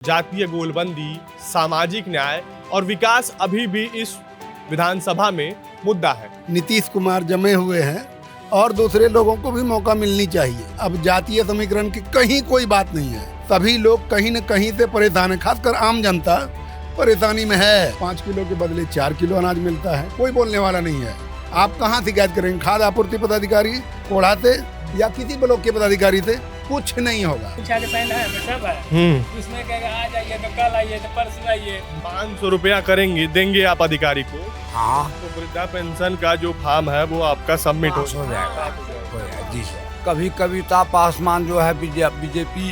जातीय गोलबंदी, सामाजिक न्याय और विकास अभी भी इस विधानसभा में मुद्दा है। नीतीश कुमार जमे हुए हैं और दूसरे लोगों को भी मौका मिलनी चाहिए। अब जातीय समीकरण की कहीं कोई बात नहीं है। सभी लोग कहीं न कहीं से परेशान है, खासकर आम जनता परेशानी में है। 5 किलो के बदले 4 किलो अनाज मिलता है, कोई बोलने वाला नहीं है। आप कहाँ शिकायत करेंगे? खाद्य आपूर्ति पदाधिकारी कोढ़ा से या किसी ब्लॉक के पदाधिकारी से? कुछ नहीं होगा। इसमें कहेगा आज आइए तो कल आइए तो परसों आइए। 500 रुपया करेंगे, देंगे आप अधिकारी को। हाँ, तो वृद्धा पेंशन का जो फॉर्म है वो आपका सबमिट हो जाएगा। जी सर। कभी कविता पासवान जो है बीजेपी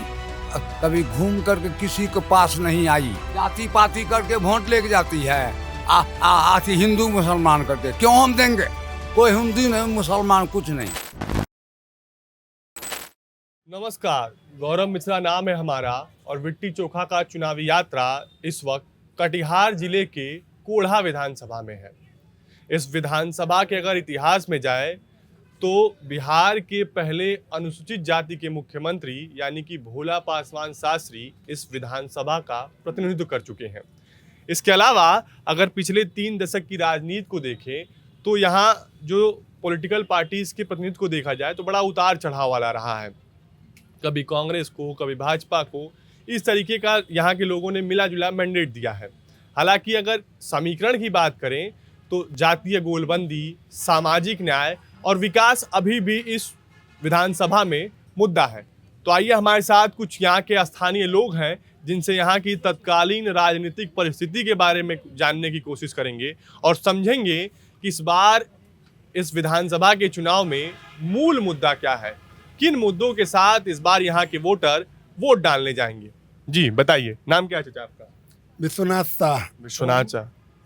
कभी घूम करके किसी के पास नहीं आई, जाति पाति करके वोट लेके जाती है। आती हिंदू मुसलमान करके क्यों हम देंगे? कोई हिंदू नहीं, मुसलमान कुछ नहीं। नमस्कार, गौरव मिश्रा नाम है हमारा और लिट्टी चोखा का चुनावी यात्रा इस वक्त कटिहार जिले के कोढ़ा विधानसभा में है। इस विधानसभा के अगर इतिहास में जाए तो बिहार के पहले अनुसूचित जाति के मुख्यमंत्री यानी कि भोला पासवान शास्त्री इस विधानसभा का प्रतिनिधित्व कर चुके हैं। इसके अलावा अगर पिछले 3 दशक की राजनीति को देखें तो यहाँ जो पॉलिटिकल पार्टीज के प्रतिनिधित्व को देखा जाए तो बड़ा उतार चढ़ाव वाला रहा है। कभी कांग्रेस को, कभी भाजपा को, इस तरीके का यहाँ के लोगों ने मिला जुला मैंडेट दिया है। हालांकि अगर समीकरण की बात करें तो जातीय गोलबंदी, सामाजिक न्याय और विकास अभी भी इस विधानसभा में मुद्दा है। तो आइए हमारे साथ कुछ यहाँ के स्थानीय लोग हैं जिनसे यहाँ की तत्कालीन राजनीतिक परिस्थिति के बारे में जानने की कोशिश करेंगे और समझेंगे कि इस बार इस विधानसभा के चुनाव में मूल मुद्दा क्या है, किन मुद्दों के साथ इस बार यहाँ के वोटर वोट डालने जाएंगे। जी बताइए, नाम क्या है चाचा आपका? विश्वनाथ शाह, विश्वनाथ शाह,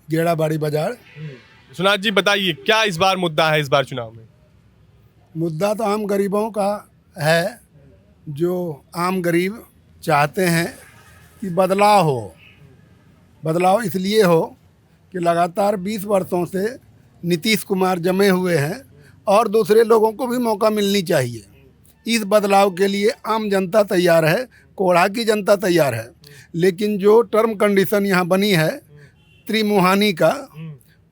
गेड़ाबाड़ी बाजार। विश्वनाथ जी बताइए, क्या इस बार मुद्दा है इस बार चुनाव में? मुद्दा तो आम गरीबों का है। जो आम गरीब चाहते हैं कि बदलाव हो। बदलाव इसलिए हो कि लगातार 20 वर्षों से नीतीश कुमार जमे हुए हैं और दूसरे लोगों को भी मौका मिलनी चाहिए। इस बदलाव के लिए आम जनता तैयार है, कोढ़ा की जनता तैयार है। लेकिन जो टर्म कंडीशन यहाँ बनी है त्रिमुहानी का,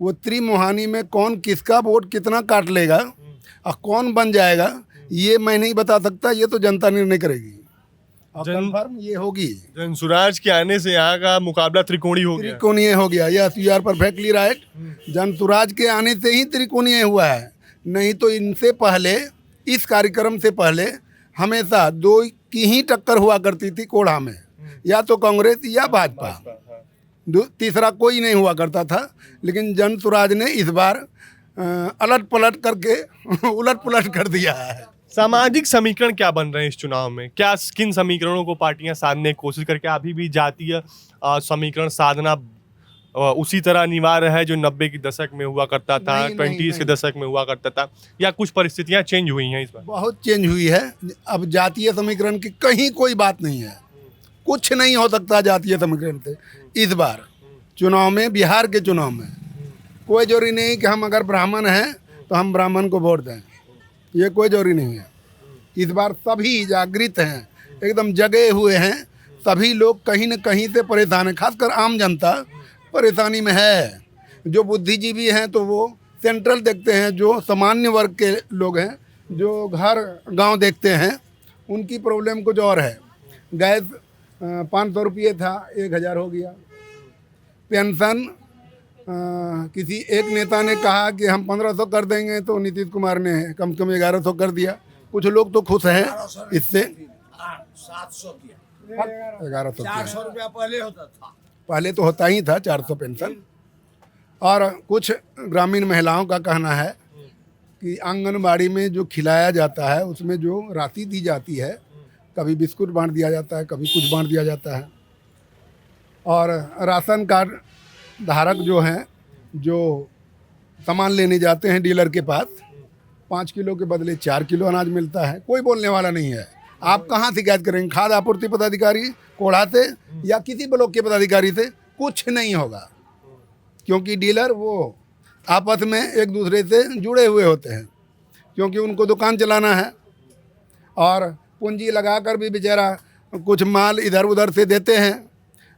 वो त्रिमुहानी में कौन किसका वोट कितना काट लेगा और कौन बन जाएगा ये मैं नहीं बता सकता। ये तो जनता निर्णय करेगी और कन्फर्म ये होगी। जनसुराज के आने से यहाँ का मुकाबला त्रिकोणीय हो गया। त्रिकोणीय हो गया, yes you are perfectly right. Jan Suraaj के आने से ही त्रिकोणीय हुआ है, नहीं तो इनसे पहले, इस कार्यक्रम से पहले हमेशा 2 की ही टक्कर हुआ करती थी कोढ़ा में, या तो कांग्रेस या भाजपा, तीसरा कोई नहीं हुआ करता था। लेकिन जनसुराज ने इस बार अलट पलट करके उलट पुलट कर दिया है। सामाजिक समीकरण क्या बन रहे हैं इस चुनाव में? क्या किन समीकरणों को पार्टियां साधने की कोशिश करके अभी भी जातीय समीकरण साधना उसी तरह अनिवार्य है जो 90 के दशक में हुआ करता था, 20s के दशक में हुआ करता था, या कुछ परिस्थितियां चेंज हुई हैं इस बार? बहुत चेंज हुई है। अब जातीय समीकरण की कहीं कोई बात नहीं है। कुछ नहीं हो सकता जातीय समीकरण से। इस बार चुनाव में, बिहार के चुनाव में कोई जरूरी नहीं कि हम अगर ब्राह्मण हैं तो हम ब्राह्मण को वोट दें, ये कोई जरूरी नहीं है। इस बार सभी जागृत हैं, एकदम जगे हुए हैं। सभी लोग कहीं न कहीं से परेशान हैं, खासकर आम जनता परेशानी में है। जो बुद्धिजीवी हैं तो वो सेंट्रल देखते हैं, जो सामान्य वर्ग के लोग हैं जो घर गांव देखते हैं, उनकी प्रॉब्लम कुछ और है। गैस 500 रुपये था, 1000 हो गया। पेंशन किसी एक नेता ने कहा कि हम 1500 कर देंगे, तो नीतीश कुमार ने कम से कम 1100 कर दिया। कुछ लोग तो खुश हैं इससे। 700 1100 400 रुपया पहले होता था, पहले तो होता ही था 400 पेंशन। और कुछ ग्रामीण महिलाओं का कहना है कि आंगनबाड़ी में जो खिलाया जाता है उसमें जो राशि दी जाती है, कभी बिस्कुट बांट दिया जाता है, कभी कुछ बांट दिया जाता है। और राशन कार्ड धारक जो हैं, जो सामान लेने जाते हैं डीलर के पास, 5 किलो के बदले 4 किलो अनाज मिलता है, कोई बोलने वाला नहीं है। आप कहाँ शिकायत करेंगे? खाद्य आपूर्ति पदाधिकारी कोढ़ा से या किसी ब्लॉक के पदाधिकारी से? कुछ नहीं होगा, क्योंकि डीलर वो आपस में एक दूसरे से जुड़े हुए होते हैं, क्योंकि उनको दुकान चलाना है और पूंजी लगाकर भी बेचारा कुछ माल इधर उधर से देते हैं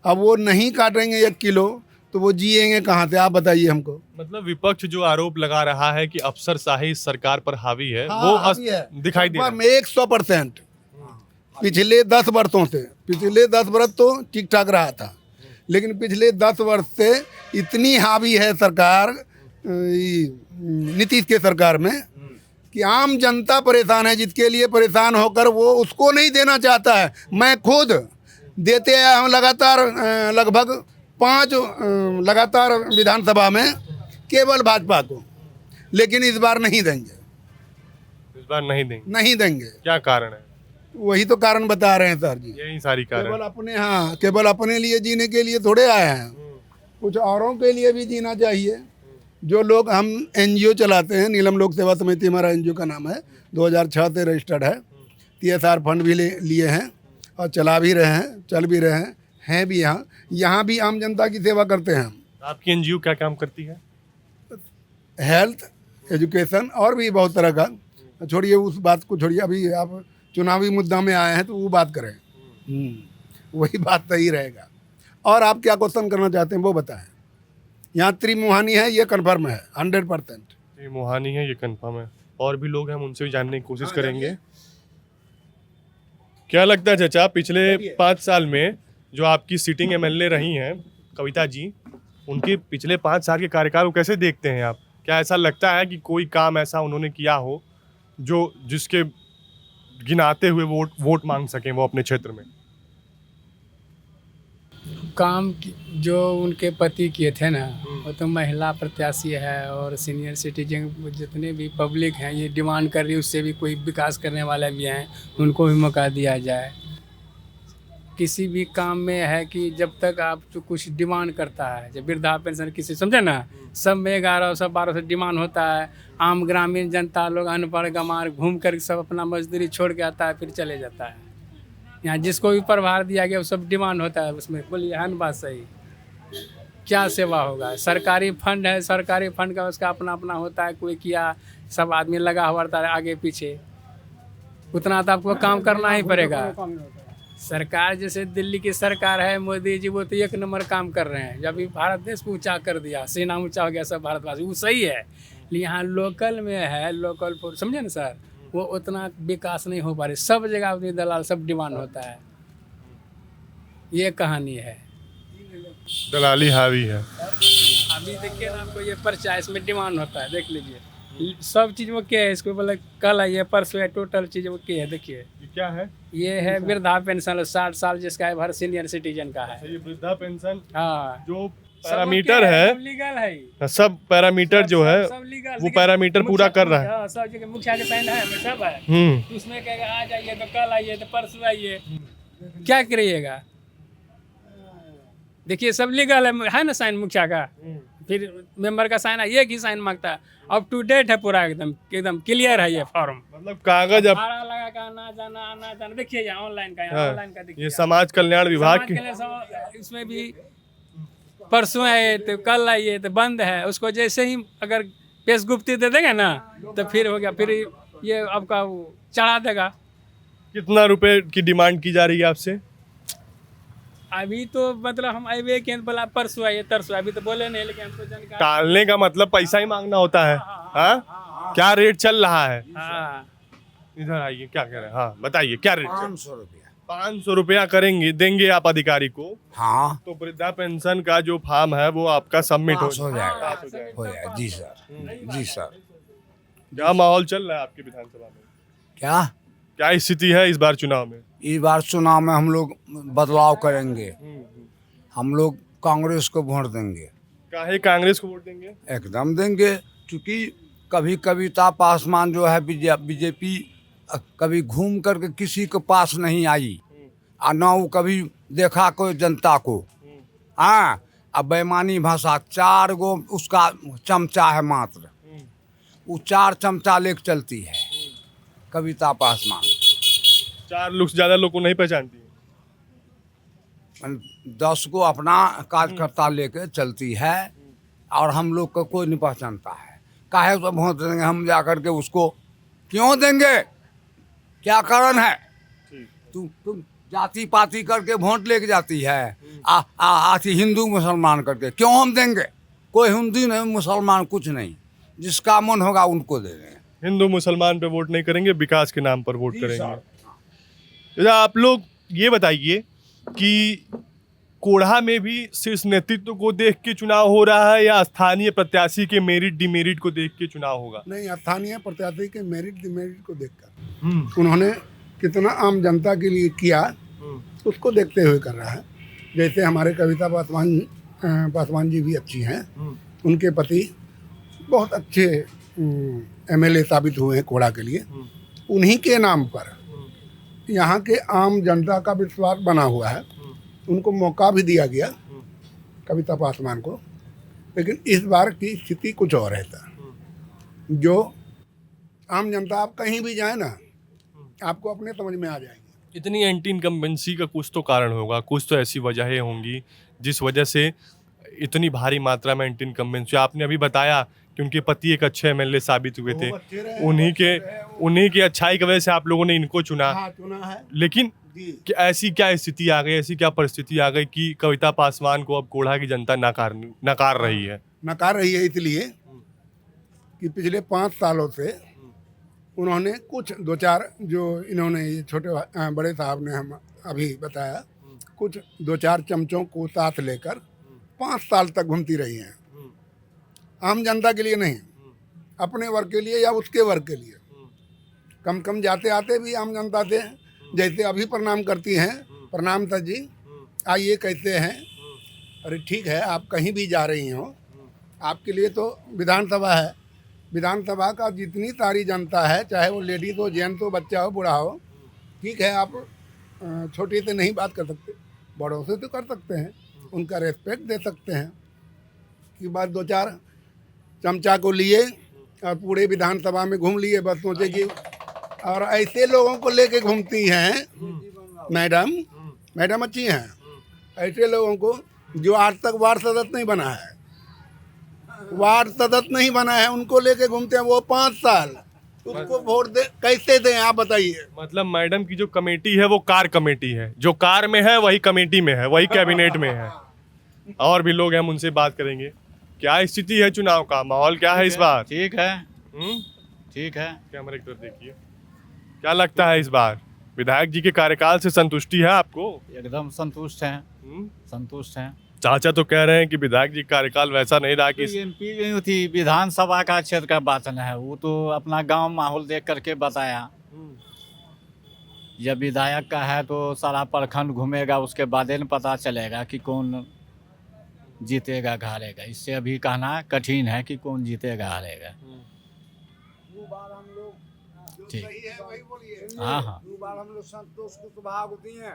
अब वो नहीं काटेंगे 1 किलो तो वो जिएंगे कहाँ से, आप बताइए हमको। मतलब विपक्ष जो आरोप लगा रहा है कि अफसरशाही इस सरकार पर हावी है, हाँ, वो हावी है। दिखाई दे रहा है। 100% पिछले 10 वर्षों से, पिछले 10 वर्ष तो ठीक ठाक रहा था, लेकिन पिछले 10 वर्ष से इतनी हावी है सरकार नीतीश के सरकार में कि आम जनता परेशान है। जिसके लिए परेशान होकर वो उसको नहीं देना चाहता है। मैं खुद देते आया हूँ लगातार लगभग 5 लगातार विधानसभा में केवल भाजपा को, लेकिन इस बार नहीं देंगे। इस बार नहीं देंगे? नहीं देंगे। क्या कारण है? वही तो कारण बता रहे हैं सर जी। यही सारी कारण केवल अपने, हाँ, केवल अपने लिए जीने के लिए थोड़े आए हैं, कुछ औरों के लिए भी जीना चाहिए। जो लोग, हम एनजीओ चलाते हैं, नीलम लोक सेवा समिति हमारा एनजीओ का नाम है, 2006 से रजिस्टर्ड है, TSR फंड भी लिए हैं और चला भी रहे हैं, चल भी रहे हैं भी। यहाँ भी आम जनता की सेवा करते हैं हम। आपकी एनजीओ क्या काम करती है? हेल्थ, एजुकेशन और भी बहुत तरह का। छोड़िए उस बात को, छोड़िए, अभी आप चुनावी मुद्दा में आए हैं तो वो बात करें। वही बात सही रहेगा। और आप क्या क्वेश्चन करना चाहते हैं वो बताएं। यहाँ त्रिमुहानी है, ये कन्फर्म है 100%। ये मोहानी है, ये कंफर्म है। और भी लोग हैं, हम उनसे भी जानने की कोशिश करेंगे। क्या लगता है चाचा, पिछले 5 साल में जो आपकी सिटिंग एमएलए रही हैं कविता जी, उनके पिछले 5 साल के कार्यकाल को कैसे देखते हैं आप? क्या ऐसा लगता है कि कोई काम ऐसा उन्होंने किया हो जो जिसके गिनाते हुए वोट मांग सकें वो अपने क्षेत्र में? जो उनके पति किए थे ना, वो तो महिला प्रत्याशी है और सीनियर सिटीजन जितने भी पब्लिक हैं ये डिमांड कर रही है, उससे भी कोई विकास करने वाले भी हैं, उनको भी मौका दिया जाए। किसी भी काम में है कि जब तक आप जो कुछ डिमांड करता है, जब वृद्धा पेंशन किसी, समझे ना, सब में 11 सब 12 से डिमांड होता है। आम ग्रामीण जनता लोग अनपढ़ गंवार घूम कर सब अपना मजदूरी छोड़ के आता है, फिर चले जाता है। यहाँ जिसको भी प्रभार दिया गया वो सब डिमांड होता है उसमें। बोलिए, है ना बात सही? क्या सेवा होगा? सरकारी फंड है, सरकारी फंड का उसका अपना अपना होता है, कोई किया, सब आदमी लगा हुआ रहता है आगे पीछे, उतना तो आपको काम करना ही पड़ेगा। सरकार जैसे दिल्ली की सरकार है, मोदी जी, वो तो 1 नंबर काम कर रहे हैं। जब भी भारत देश को ऊंचा कर दिया, सेना ऊंचा हो गया, सब भारतवासी, वो सही है। लेकिन यहाँ लोकल में है, लोकल फॉर, समझे ना सर, वो उतना विकास नहीं हो पा रही। सब जगह अपनी दलाल, सब डिमांड होता है। ये कहानी है, दलाली हावी है। अभी देखिए ना, आपको ये पर्चा, इसमें डिमांड होता है, देख लीजिए, सब चीज़ वो क्या है। इसको बोले कल आइए, परसों है, टोटल चीज़ वो क्या है, देखिए। ये क्या है? ये है वृद्धा पेंशन, 60 साल जिसका है, हर सीनियर सिटीजन का है। ये वृद्धा पेंशन, हाँ, जो पैरामीटर है, सब लीगल है, सब पैरामीटर जो है सब लीगल, वो पैरामीटर पूरा कर रहा है। हाँ, सब जगह मुखिया के साइन है, सब है। उसमें कहेगा आ जाइए तो कल आइए तो परसों आइए, क्या करिएगा? देखिए सब लीगल है ना, साइन मुखिया का, फिर मेंबर का साइन है, एक ही साइन मांगता है। अप टू डेट है पूरा, एकदम क्लियर है ये फॉर्म। मतलब कागज अब भाड़ा लगा का आना जाना, देखिए यहाँ ऑनलाइन का, हाँ, ऑनलाइन का देखिए। ये समाज कल्याण विभाग की, इसमें भी परसों आए तो कल आइए तो बंद है। उसको जैसे ही अगर पेश गुप्ती दे देंगे ना तो फिर हो गया, फिर ये आपका चढ़ा देगा। कितना रुपए की डिमांड की जा रही है आपसे? अभी तो मतलब हम अबे के बोला परसों आइए तरसों, अभी तो बोले नहीं, लेकिन हमको जानकारी। टालने का मतलब पैसा ही मांगना होता है। हाँ, क्या रेट चल रहा है? हाँ, इधर आइए, क्या कह रहे हैं? हाँ बताइए, क्या रेट? 500 रुपया। 500 रुपया करेंगे, देंगे आप अधिकारी को? हाँ, तो वृद्धा पेंशन का जो फॉर्म है वो आपका सबमिट पास हो जाएगा, पास हो जाएगा। हो जाएगा। जी सर, जी सर। क्या माहौल चल रहा है आपकी विधानसभा में? क्या स्थिति है इस बार चुनाव में? इस बार चुनाव में हम लोग बदलाव करेंगे। हम लोग कांग्रेस को वोट देंगे। काहे कांग्रेस को वोट देंगे? एकदम देंगे, क्योंकि कभी कविता पासवान जो है बीजेपी कभी घूम करके किसी के पास नहीं आई, और ना वो कभी देखा कोई जनता को। हाँ, अब बेईमानी भाषा, 4 गो उसका चमचा है मात्र, वो 4 चमचा लेके चलती है कविता पासवान। 4 लोग से ज्यादा लोग को नहीं पहचानती है। 10 को अपना कार्यकर्ता लेके चलती है, और हम लोग को कोई नहीं पहचानता है। काहे तो वोट देंगे हम जा करके उसको? क्यों देंगे? क्या कारण है? तुम जाति पाति करके वोट लेके जाती है। आती हिंदू मुसलमान करके क्यों हम देंगे? कोई हिंदू नहीं मुसलमान कुछ नहीं, जिसका मन होगा उनको दे देंगे। हिंदू मुसलमान पे वोट नहीं करेंगे, विकास के नाम पर वोट करेंगे। तो आप लोग ये बताइए कि कोढ़ा में भी शीर्ष नेतृत्व को देख के चुनाव हो रहा है या स्थानीय प्रत्याशी के मेरिट डिमेरिट को देख के चुनाव होगा? नहीं, स्थानीय प्रत्याशी के मेरिट डिमेरिट को देखकर उन्होंने कितना आम जनता के लिए किया उसको देखते हुए कर रहा है। जैसे हमारे कविता पासवान जी भी अच्छी हैं, उनके पति बहुत अच्छे एमएलए साबित हुए हैं कोढ़ा के लिए। उन्हीं के नाम पर यहाँ के आम जनता का विश्वास बना हुआ है। उनको मौका भी दिया गया कविता पासवान को, लेकिन इस बार की स्थिति कुछ और है सर। जो आम जनता, आप कहीं भी जाए ना, आपको अपने समझ में आ जाएंगे। इतनी एंटी इनकम्बेंसी का कुछ तो कारण होगा, कुछ तो ऐसी वजहें होंगी जिस वजह से इतनी भारी मात्रा में एंटी इनकम्बेंसी। आपने अभी बताया कि उनके पति एक अच्छे एमएलए साबित हुए थे, उन्हीं की अच्छाई की वजह से आप लोगों ने इनको चुना। चुना है। लेकिन कि ऐसी क्या स्थिति आ गई, ऐसी क्या परिस्थिति आ गई कि कविता पासवान को अब कोढ़ा की जनता नकार रही है? नकार रही है इसलिए कि पिछले 5 सालों से उन्होंने कुछ 2-4 जो इन्होंने ये छोटे बड़े साहब ने हम अभी बताया, कुछ 2-4 चमचों को साथ लेकर 5 साल तक घूमती रही हैं। आम जनता के लिए नहीं, अपने वर्ग के लिए या उसके वर्ग के लिए। कम जाते आते भी आम जनता थे, जैसे अभी प्रणाम करती हैं, प्रणाम था जी, आइए कैसे हैं, अरे ठीक है, आप कहीं भी जा रही हो, आपके लिए तो विधानसभा है। विधानसभा का जितनी सारी जनता है, चाहे वो लेडीज हो, जेंट्स हो, बच्चा हो, बूढ़ा हो, ठीक है, आप छोटे से नहीं बात कर सकते, बड़ों से तो कर सकते हैं, उनका रेस्पेक्ट दे सकते हैं। कि बाद 2-4 चमचा को लिए और पूरे विधानसभा में घूम लिए, बस सोचे कि और ऐसे लोगों को लेके घूमती हैं मैडम अच्छी हैं। ऐसे लोगों को जो आज तक वार्ड सदस्य नहीं बना है, उनको लेके घूमते हैं वो 5 साल। उसको वोट दे कैसे दें आप बताइए? मतलब मैडम की जो कमेटी है वो कार कमेटी है, जो कार में है वही कमेटी में है, वही कैबिनेट में है। और भी लोग हैं, हम उनसे बात करेंगे। क्या स्थिति है चुनाव का, माहौल क्या है इस बार? ठीक है, ठीक है। कैमरे की तरफ देखिए, क्या लगता है इस बार विधायक जी के कार्यकाल से संतुष्टि है आपको? एकदम संतुष्ट हैं, संतुष्ट हैं। चाचा तो कह रहे हैं कि विधायक जी का कार्यकाल वैसा नहीं रहा कि एमपी नहीं थी, विधानसभा का क्षेत्र का बात न है, वो तो अपना गांव माहौल देख करके बताया। जब विधायक का है तो सारा प्रखंड घूमेगा, उसके बाद ही पता चलेगा कि कौन जीतेगा हारेगा। इससे अभी कहना कठिन है कि कौन जीतेगा हारेगा। ठीक, हाँ, 2 बार हम लोग संतोष कुशवाहा को दिए,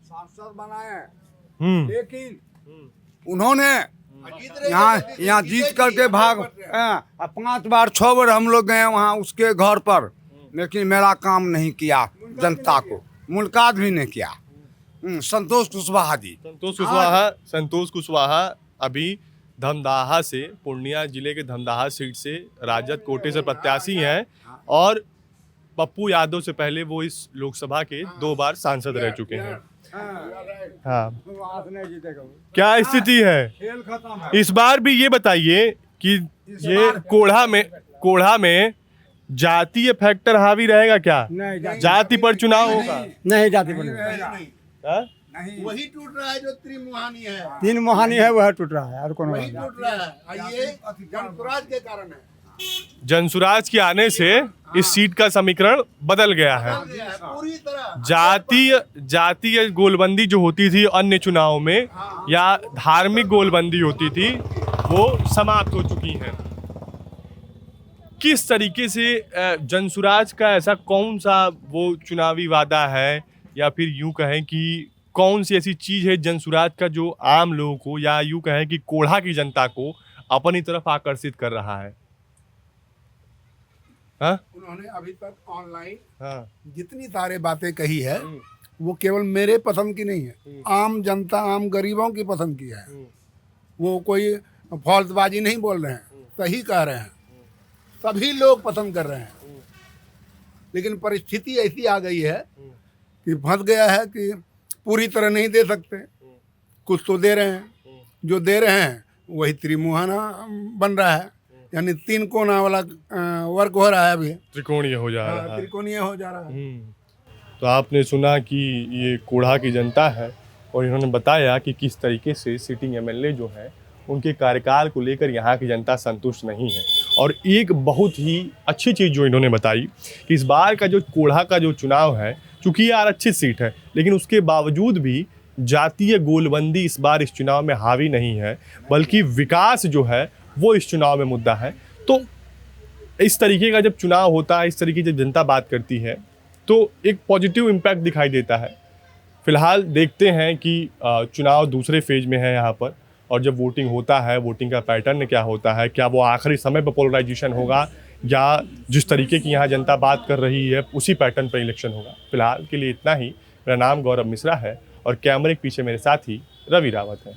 सांसद बनाए, लेकिन उन्होंने यहाँ जीत करके भाग 5 बार 6 बार हम लोग गए वहाँ उसके घर पर, लेकिन मेरा काम नहीं किया, जनता को मुलाकात भी नहीं किया। संतोष कुशवाहा जी, संतोष कुशवाहा अभी धमदाहा से, पूर्णिया जिले के धमदाहा सीट से राजद कोटे से प्रत्याशी हैं और पप्पू यादव से पहले वो इस लोकसभा के 2 बार सांसद रह चुके हैं। हाँ, क्या स्थिति है इस बार भी? ये बताइए कि ये कोढ़ा में जातीय फैक्टर हावी रहेगा क्या? जाति पर चुनाव होगा? नहीं, जाति पर नहीं। वही टूट रहा है जो त्रिमुहानी है, 3 मोहानी है, वह टूट रहा है, और कौन वही टूट रहा है। ये जनसुराज के कारण है। जनसुराज के आने से इस सीट का समीकरण बदल गया है। पूरी तरह जातीय गोलबंदी जो होती थी अन्य चुनाव में या धार्मिक गोलबंदी होती थी, वो समाप्त हो चुकी है। किस तरीके से जनसुराज का ऐसा कौन सा वो चुनावी वादा है, या फिर यूं कहें कि कौन सी ऐसी चीज है जनसुराज का जो आम लोगों को, या यूं कहें कि कोढ़ा की जनता को अपनी तरफ आकर्षित कर रहा है? हाँ? उन्होंने अभी तक ऑनलाइन जितनी सारे बातें कही है, वो केवल मेरे पसंद की नहीं है, आम जनता, आम गरीबों की पसंद की है। वो कोई फौजबाजी नहीं बोल रहे हैं, सही कह रहे हैं, सभी लोग पसंद कर रहे हैं। लेकिन परिस्थिति ऐसी आ गई है कि फंस गया है कि पूरी तरह नहीं दे सकते, कुछ तो दे रहे हैं, जो दे रहे हैं वही त्रिमुहाना बन रहा है, यानी 3 कोना वाला वर्क हो रहा है अभी, त्रिकोणीय हो जा रहा है। त्रिकोणीय हो जा रहा है। तो आपने सुना कि ये कोढ़ा की जनता है और इन्होंने बताया कि किस तरीके से सिटिंग एमएलए जो है उनके कार्यकाल को लेकर यहाँ की जनता संतुष्ट नहीं है। और एक बहुत ही अच्छी चीज़ जो इन्होंने बताई कि इस बार का जो कोढ़ा का जो चुनाव है, चूँकि ये आरक्षित सीट है, लेकिन उसके बावजूद भी जातीय गोलबंदी इस बार इस चुनाव में हावी नहीं है, बल्कि विकास जो है वो इस चुनाव में मुद्दा है। तो इस तरीके का जब चुनाव होता है, इस तरीके की जब जनता बात करती है, तो एक पॉजिटिव इम्पैक्ट दिखाई देता है। फिलहाल देखते हैं कि चुनाव दूसरे फेज में है यहाँ पर, और जब वोटिंग होता है, वोटिंग का पैटर्न क्या होता है, क्या वो आखिरी समय पर पोलराइजेशन होगा या जिस तरीके की यहाँ जनता बात कर रही है उसी पैटर्न पर इलेक्शन होगा। फिलहाल के लिए इतना ही। मेरा नाम गौरव मिश्रा है और कैमरे के पीछे मेरे साथी रवि रावत है।